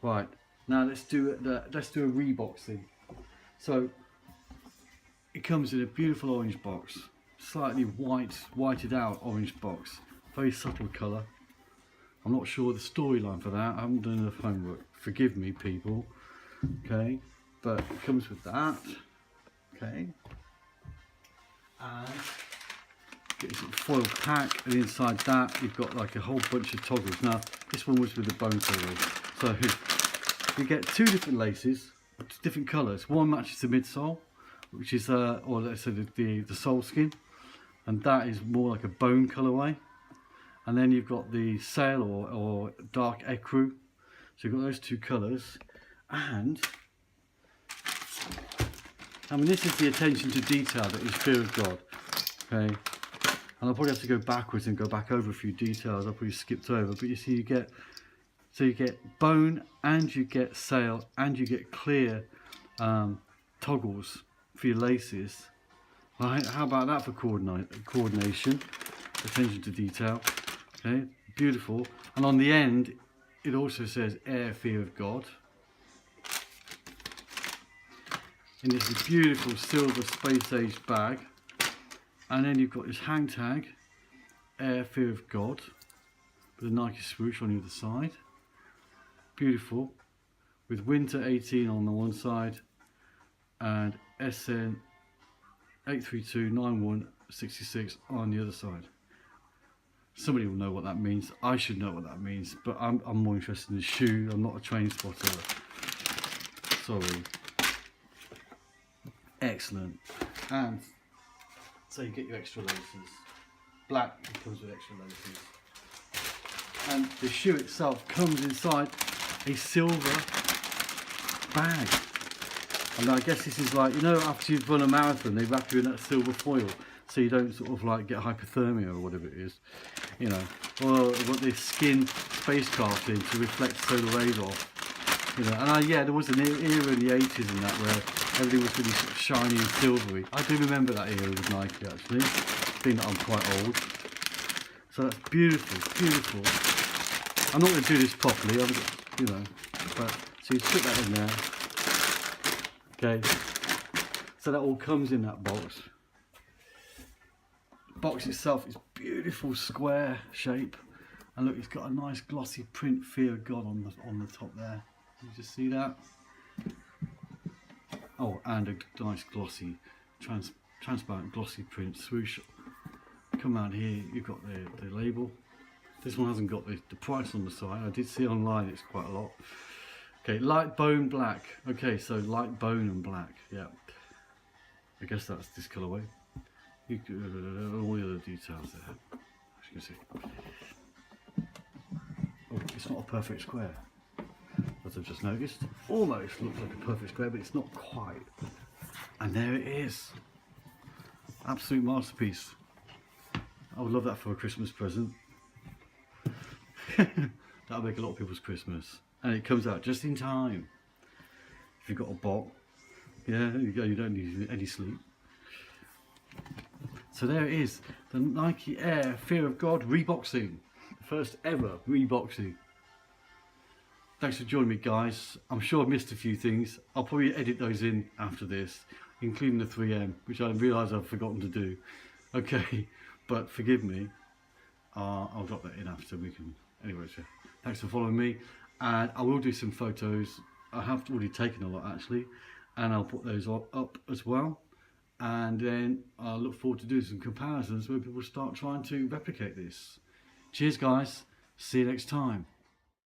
Right, now let's do a reboxing. So it comes in a beautiful orange box, slightly whited out orange box, very subtle colour. I'm not sure the storyline for that. I haven't done enough homework. Forgive me, people. Okay, but it comes with that. Okay, and get this foil pack, and inside that you've got like a whole bunch of toggles. Now this one was with the bone toggle, so you get two different laces, different colours. One matches the midsole, which is or let's say the sole skin, and that is more like a bone colourway. And then you've got the sail or dark ecru. So you've got those two colours, and I mean, this is the attention to detail that is fear of God. Okay, and I'll probably have to go backwards and go back over a few details I've probably skipped over, but you see you get bone, and you get sail, and you get clear toggles for your laces. Right, how about that for coordination, attention to detail? Okay, beautiful. And on the end it also says air fear of God. In this beautiful silver space age bag. And then you've got this hang tag, air fear of God, with a Nike swoosh on the other side. Beautiful, with winter 18 on the one side and SN 8329166 on the other side. Somebody will know what that means. I should know what that means, but I'm more interested in the shoe. I'm not a train spotter. Sorry. Excellent. And so you get your extra laces. Black comes with extra laces. And the shoe itself comes inside a silver bag. And I guess this is like, you know, after you've run a marathon, they wrap you in that silver foil so you don't sort of like get hypothermia or whatever it is, you know. Or what this skin space craft in to reflect solar rays off, you know. And yeah, there was an era in the 80s and that where everything was really sort of shiny and silvery. I do remember that era with Nike actually, being that I'm quite old. So that's beautiful, beautiful. I'm not going to do this properly, you know, but so you put that in there. Okay, so that all comes in that box. The box itself is beautiful square shape, and look, it's got a nice glossy print, fear of God, on the top there. Can you just see that? Oh, and a nice glossy, transparent glossy print swoosh. Come out here, you've got the label. This one hasn't got the price on the side. I did see online it's quite a lot. Okay, light bone black. Okay, so light bone and black. Yeah, I guess that's this colourway. You all the other details there, as you can see. Oh, it's not a perfect square, as I've just noticed. Almost looks like a perfect square, but it's not quite. And there it is. Absolute masterpiece. I would love that for a Christmas present. That'll make a lot of people's Christmas. And it comes out just in time. If you've got a bot, yeah, you don't need any sleep. So there it is, the Nike Air Fear of God Reboxing. First ever Reboxing. Thanks for joining me, guys. I'm sure I've missed a few things. I'll probably edit those in after this, including the 3M, which I realise I've forgotten to do. Okay, but forgive me. I'll drop that in after we can. Anyway, so thanks for following me. And I will do some photos. I have already taken a lot actually, and I'll put those up as well. And then I look forward to doing some comparisons where people start trying to replicate this. Cheers, guys. See you next time.